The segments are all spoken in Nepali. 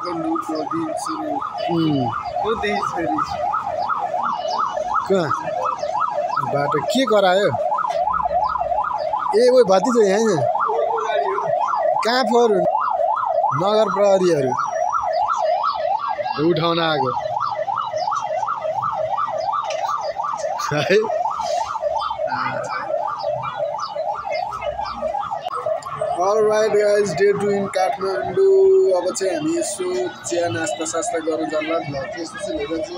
काठमाडौँको दिन सुरु होँदै फेरि कहाँ बाटो के गरायो ए ओ भतिजो यहाँ कहाँ फोहोर नगर प्रहरीहरू उठाउन आएको है all right guys day 2 in Kathmandu अब चाहिँ हामी यसो चिया नास्ता सास्ता गरेर जाला भ्लग यस्तो चाहिँ भइरहेको छ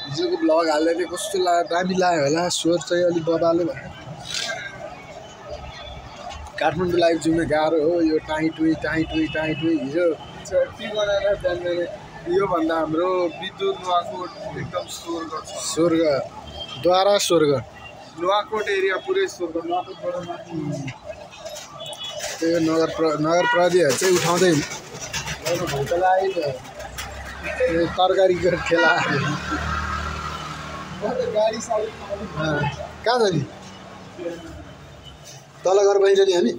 हिजोको भ्लग हाल्दै थियो कस्तो लाग्यो दामी लाग्यो होला स्वर चाहिँ अलिक बबाले भयो काठमाडौँ लाइभ जाउन गाह्रो हो यो टाइ टुई हिजो टी बनाएर जान्दैन योभन्दा हाम्रो विद्युत नुवाकोट एकदम स्वर्ग द्वारा स्वर्ग नुवाकोट एरिया पुरै स्वर्ग नुवाकोटबाट माथि त्यो नगर प्रहरीहरू चाहिँ उठाउँदै तरकारीको ठेला कहाँ जाने तल घर बहिनी नि हामी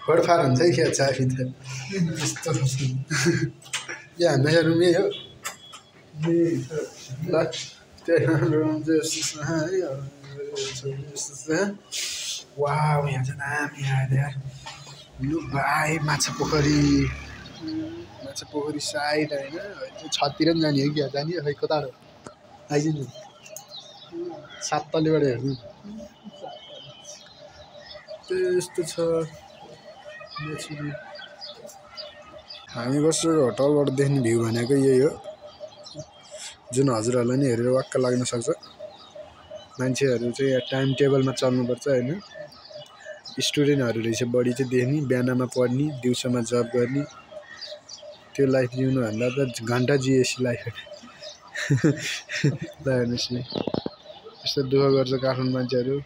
फोडफाड हुन्छ है क्या चाफी त यस्तो यहाँ हाम्रो रुमै हो ल त्यही रुम चाहिँ वाउ यहाँ चाहिँ दामी आयो यार लु भाइ माछा पोखरी साइड होइन छततिर पनि जाने हो क्या जाने खै कता हो आइज नि 7 तलेबाट हेर्नु त्यस्तो छ हामी बसेको होटलबाट देख्ने भ्यू भनेको यही हो जुन हजुरहरूलाई नि हेरेर वाक्क लाग्न सक्छ मान्छेहरू चाहिँ टाइम टेबलमा चल्नुपर्छ होइन स्टुडेन्टहरूले चाहिँ बढी चाहिँ देख्ने बिहानमा पढ्ने दिउँसोमा जब गर्ने त्यो लाइफ जिउनुभन्दा त घन्टा जिएसी लाइफ ल हेर्नुहोस् नि यस्तो दुःख गर्छ काठमाडौँ मान्छेहरू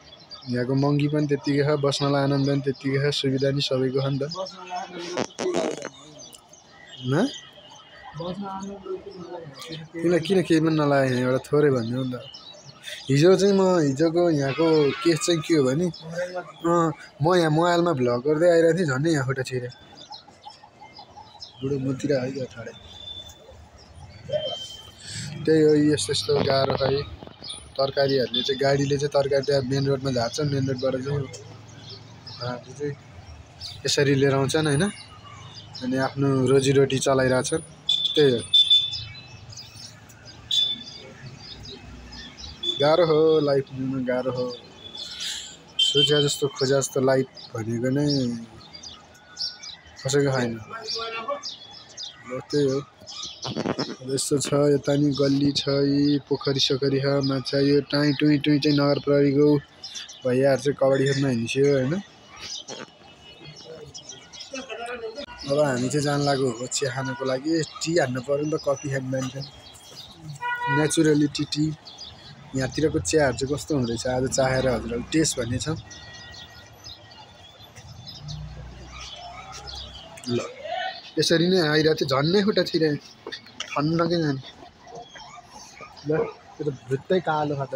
यहाँको महँगी पनि त्यत्तिकै छ बस्नलाई आनन्द पनि त्यत्तिकै छ सुविधा नि सबैको छ नि त किन केही पनि नलागेन एउटा थोरै भन्ने हो नि त हिजो चाहिँ हिजोको यहाँको केस चाहिँ के हो भने म यहाँ मोबाइलमा भ्लग गर्दै आइरहेको थिएँ झन्डै यहाँ खुट्टा छिर्यो बुढो मुतिर आइदियो ठाडै त्यही हो यस्तो यस्तो गाह्रो खै तरकारीहरूले चाहिँ गाडीले चाहिँ तरकारी त्यहाँ मेन रोडमा झार्छ मेन रोडबाट चाहिँ यसरी लिएर आउँछन् होइन अनि आफ्नो रोजीरोटी चलाइरहेछन् त्यही हो गाह्रो हो लाइफ जिउन गाह्रो हो सोचे जस्तो खोजे जस्तो लाइफ भनेको नै कसैको छैन त्यही हो यस्तो छ यता नि गल्ली छ यी पोखरी सोखरी छ माछा यो टाइ टुई चाहिँ नगर प्रहरीको भैयाहरू चाहिँ कबड्डी खेल्न हिँड्छ्यो होइन अब हामी चाहिँ जान लाग्यो हो चिया खानको लागि टी हान्नु पऱ्यो नि त कफी खानु मान्छे नेचुरली टी यहाँतिरको चियाहरू चाहिँ कस्तो हुँदो रहेछ आज चाहेर हजुरहरू टेस्ट भन्ने छ ल यसरी नै आइरहेको थियो झन्नै खुट्टा छिरे ठन्डकै जाने ल त्यो त भुत्तै कालो खा त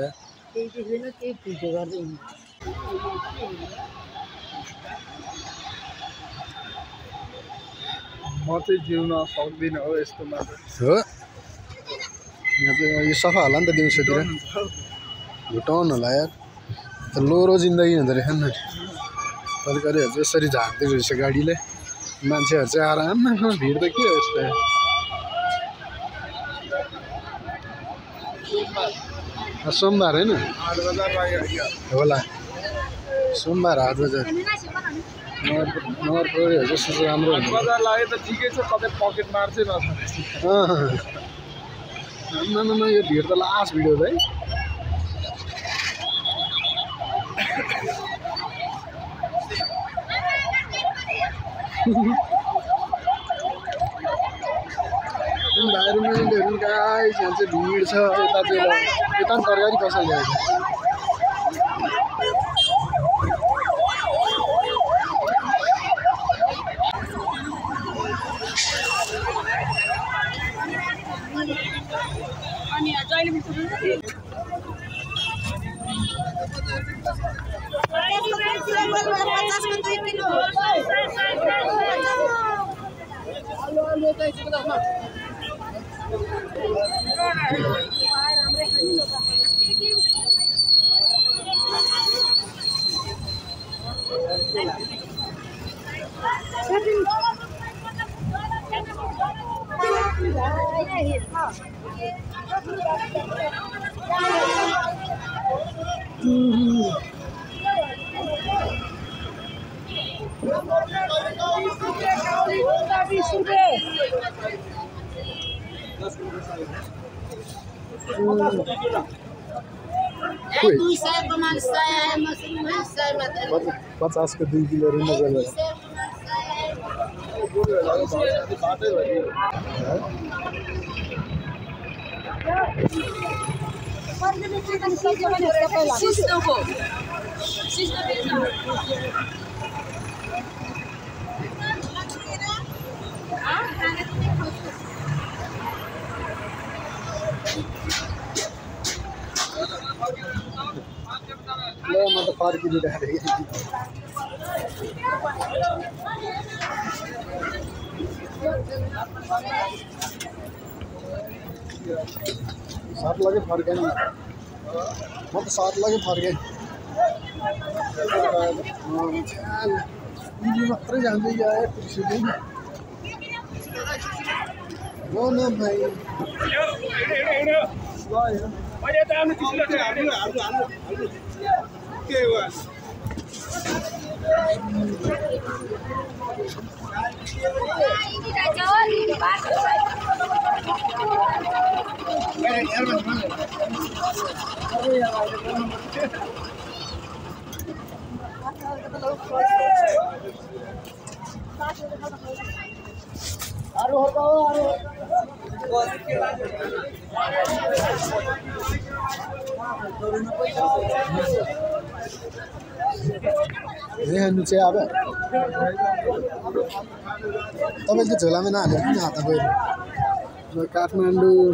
म चाहिँ जिउन सक्दिनँ हो यस्तोमा हो यहाँ चाहिँ यो सफा होला नि त दिउँसोतिर भुटाउनु होला यार त लोरो जिन्दगी हुँदो रहेछ नि तरकारीहरू चाहिँ यसरी झार्दै रहेछ गाडीले मान्छेहरू चाहिँ आराममा भिड त के हो यस्तो सोमबार होइन होला सोमबार हाट बजार नगर प्रहरीहरू जस्तो चाहिँ राम्रो हुन्छ बजार लाग्यो त ठिकै छ कतै पकेट मार्छै नछ यो भिड त लास्ट भिडियो है इन्भाइरोमेन्टहरू गाइस यहाँ चाहिँ भिड छ यता चाहिँ यता पनि तरकारी पसल ल्याएको खोइ 50 को 2 किलो रुन्ना गरेर ल म त फर्किदिँदाखेरि सात लगे फर्केन म त 7 लगे फर्केँ मात्रै जाँदै गयो त्रिशुली न भाइ हेर्नु चाहिँ अब तपाईँको झोलामा नहालेर किन हात गयो काठमाडौँ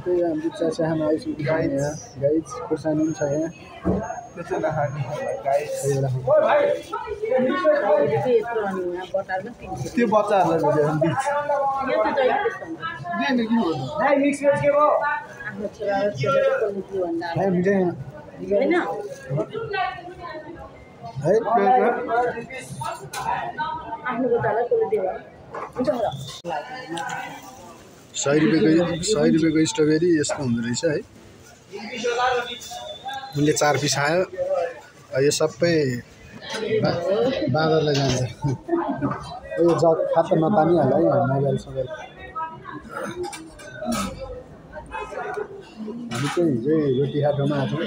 त्यही हाम्रो चासामा आइसक्यो यहाँ गाइज खुर्सानी पनि छ यहाँ त्यो सय रुपियाँको स्ट्रबेरी यस्तो हुँदो रहेछ है उनले 4 पिस आयो यो सबै बाँदरलाई जान्छ यो जग खात नतानिहाल्यो है मोबाइल सबै हामी चाहिँ हिजो रोटी खाटोमा आएको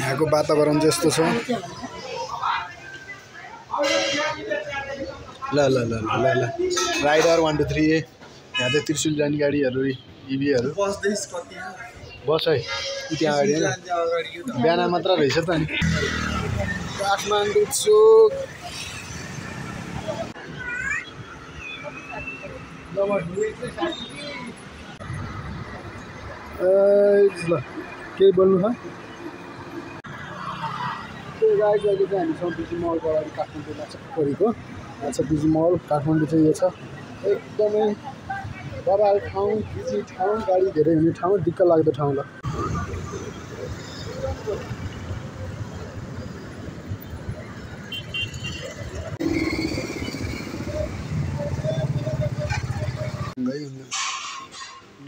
यहाँको वातावरण जस्तो छ ल ल ल ल ल राइडर 1 2 3 यहाँ चाहिँ त्रिशुल जाने गाडीहरू इभीहरू बस है त्यहाँ अगाडि होइन बिहान मात्र रहेछ त नि काठमाडौँ चोक ल केही बोल्नु छ त्यो गाइज अहिले चाहिँ हामी छौँ बिजी मलको अगाडि काठमाडौँमा छोरीको अच्छा बिजी मल काठमाडौँ चाहिँ यो छ एकदमै बबाल ठाउँ बिजी ठाउँ गाडी धेरै हुने ठाउँ दिक्क लाग्दो ठाउँ ल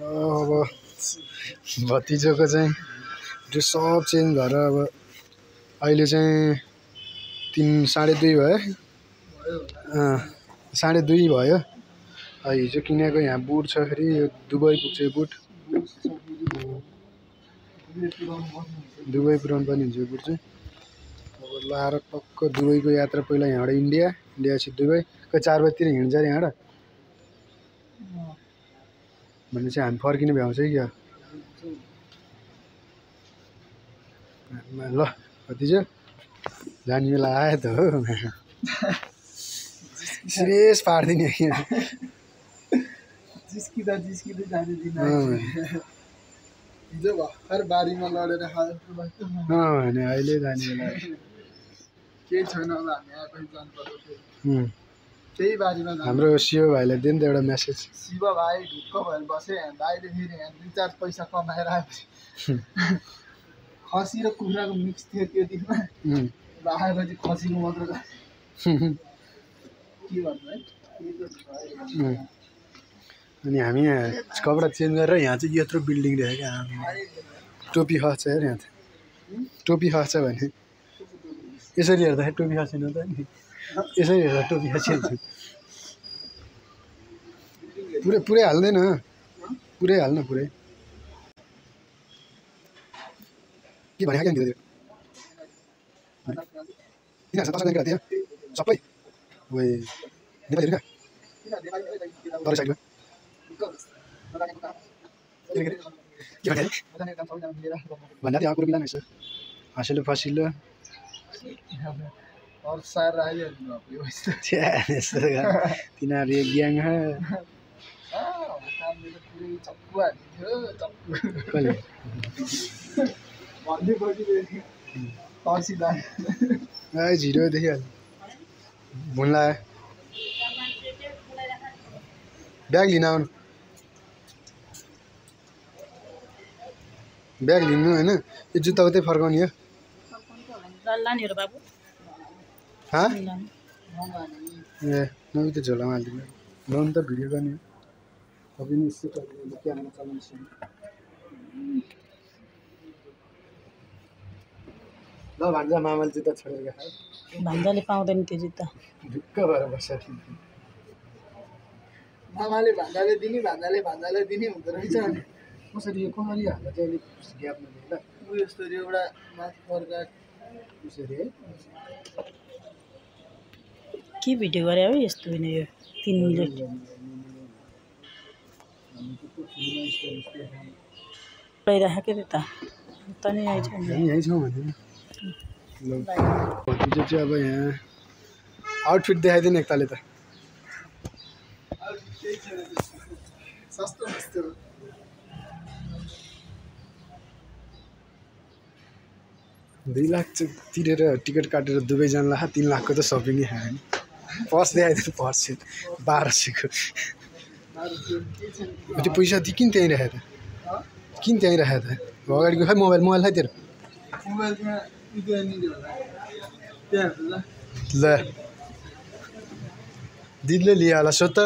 अब भतिजोको चाहिँ त्यो सब चेन्ज भएर अब अहिले चाहिँ 3:30 भयो 2:30 भयो हिजो किनेको यहाँ बुट छ फेरि यो दुबई पुग्छ यो बुट दुबई पुऱ्याउनु पनि हुन्छ यो बुट चाहिँ अब लाएर टक्क दुबईको यात्रा पहिला यहाँबाट इन्डियापछि दुबई कोही 4 बजीतिर हिँड्छ अरे यहाँबाट भनेपछि हामी फर्किने भ्याउँछ कि क्या ल भतिजो जाने बेला आयो त हो सिरियस पार्दिने जिस्किँदै जाने दिन हिजो भर्खर बारीमा लडेर खाएको होइन अहिले जाने बेला केही छैन अब हामी आएपछि जानुपर्छ फेरि त्यही बारीमा जानु हाम्रो शिव भाइलाई दिनु त एउटा मेसेज शिव भाइ ढुक्क भएर बसे भाइले फेरि यहाँ 2-4 पैसा कमाएर आएपछि खसी र कुखुराको मिक्स थियो त्यो दिनमा आएपछि खसीको मात्र के भन्नु है अनि हामी यहाँ कपडा चेन्ज गरेर यहाँ चाहिँ यत्रो बिल्डिङ देख्यो क्या टोपी खस्छ हेर यहाँ टोपी खस्छ भने यसरी हेर्दाखेरि टोपी खसेन त नि यसरी हेर्दा टोपी खसिन्छ पुरै हाल्दैन पुरै हाल्न पुरै के भने क्या त्यो सबै ओए नेपालीहरू क्या अरू साइडमा भन्दा त्यो कुरो मिलान यसो हाँसिलो फसिलो तिनीहरू एक ग्याङ झिरो देखिहाल्यो भुन लाग्यो ब्याग लिन आउनु ब्याग लिनु होइन यो जुत्ता उतै फर्काउने हो ए नभए त झोलामा हालिदिनु लाउनु त भिडियो गर्ने हो तपाईँ नि यस्तो क्यामेरा चलाउनु ल भान्जा मामाले जुत्ता छोडेर गएको भान्जाले पाउँदैन त्यो जुत्ता ढुक्क भएर बस्छ मामाले भान्जाले दिने हुँदो रहेछ कसरी यो कसरी हाल्दा चाहिँ अलिक ग्याप नदिएर ऊ यस्तरी एउटा माथि फर्का उसरी है के भिडियो गरे हो यस्तो होइन यो 3 मिनेट गइराखेको त्यो त नि आइछ यहीँ छौँ भने भतिजो चाहिँ अब यहाँ आउटफिट देखाइदिनु एकताले त सस्तो सस्तो 2 लाख चाहिँ तिरेर टिकट काटेर दुबई जान ला 3 लाखको त सपिङै खायो नि पर्स देखाइदिनु पर्स 1200को त्यो पैसा किन त्यहीँ राखेको त अगाडिको खै मोबाइल खै तेरो ल दिदीले लियो होला सो त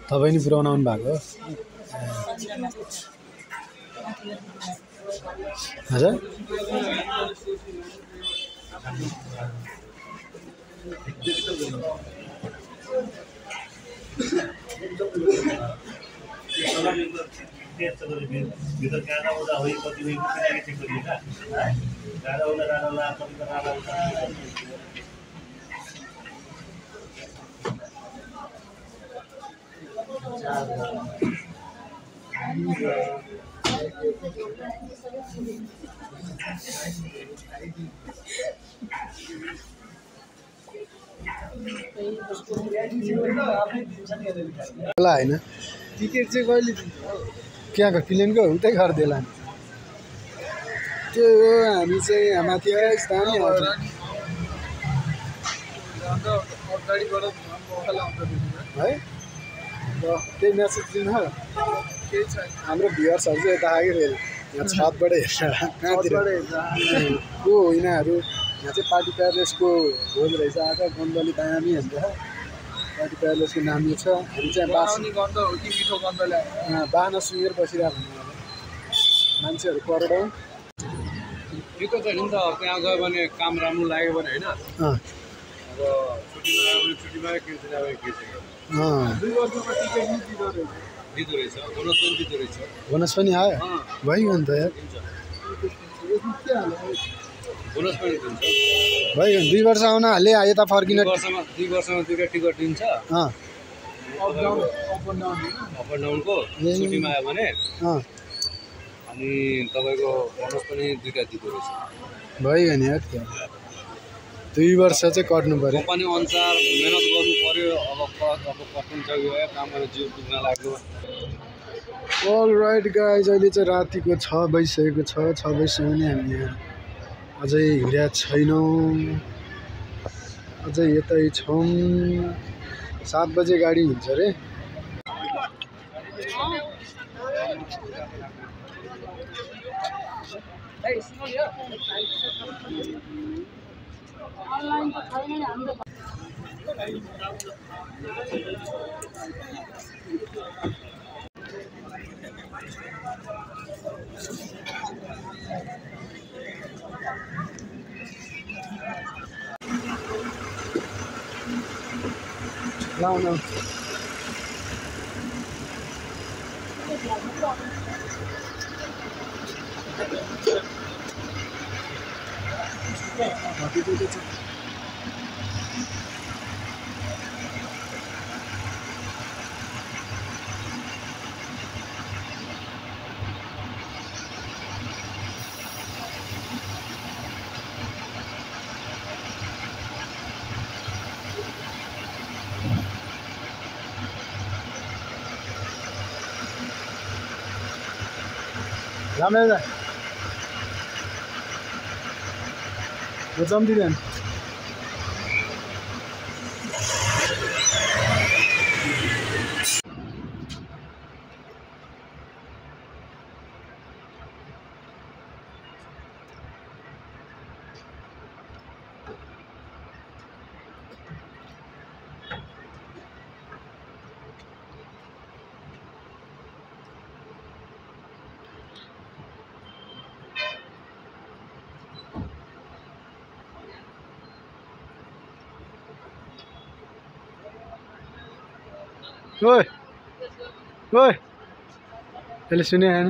तपाईँ नि पुऱ्याउन आउनु भएको हजुर भित्र गाना उदा होइ कति होइ के चेक गरिएका गाना उदा कति गाना उदा होला हैन टिकट चाहिँ कहिले दिन्छ त्यहाँको प्लेनको उतै गरिदेला नि त्यो हो हामी चाहिँ माथि स्थानीय अन्त अगाडिबाट मोबाइल आउँछ है र त्यही मेसेज दिनु हो केही छैन हाम्रो भ्युअर्सहरू चाहिँ यता आयो फेरि यहाँ छतबाट हेर्छ कहाँतिर को हो यिनीहरू यहाँ चाहिँ पार्टी प्यालेसको भोज रहेछ आज गन्धले दामी भन्छ पार्टी प्यालेसको नाम यो छ हामी चाहिँ गन्ध हो कि मिठो गन्ध ल्यायो बाहना सुँगेर बसिरहेको हुनु मान्छेहरू करोडौँ त्यो त नि त त्यहाँ गयो भने काम राम्रो लाग्यो भने होइन अब छुट्टीमा आयो भने छुट्टीमा के छ अब के छ 2 वर्षमा टिकट नि दिँदो रहेछ दिँदो रहेछ बोनस पनि दिँदो रहेछ बोनस पनि आयो भइगयो नि त यार बोनस पनि दिन्छ भइगयो 2 वर्ष आउन हाले यता फर्किन 2 वर्षमा 2 टिकट दिन्छ अप डाउन अप एन्ड डाउनको छुट्टीमा आयो भने अनि तपाईँको बोनस पनि 2टा दिँदो रहेछ भइगयो नि यार 2 वर्ष चाहिँ कट्नु पर्यो कम्पनी अनुसार मेहनत गर्नु पर्यो अब कट्नु चाहिँ गयो काम गरेर जिउ दुख्न लाग्यो अल राइट गाइज अहिले चाहिँ रातिको 6 बजिसकेको छ 6 बजीसम्म नै हामी यहाँ अझै हिँडेका छैनौँ अझै यतै छौँ 7 बजे गाडी हिँड्छ अरे लाउन राम्रै जा जम्दिँदैन ओए ओए यसले सुने आएन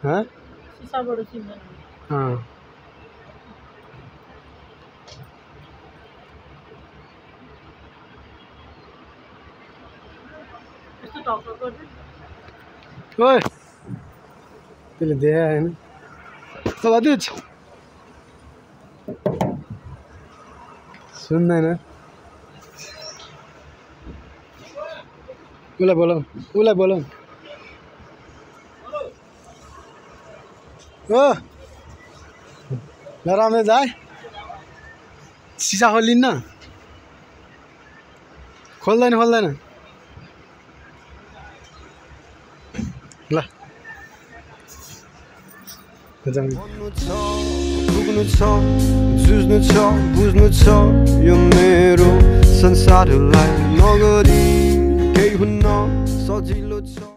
हाँ हाँ ओए त्यसले देखा आएन Молодец. सुन्दैन उसलाई बोलाऊ ओ ल राम्रै जाए सिसा खोलिन्न खोल्दैन ल पुग्नु छ जुझ्नु छ बुझ्नु छ यो मेरो संसारलाई नगरी केही हुन्न सजिलो छ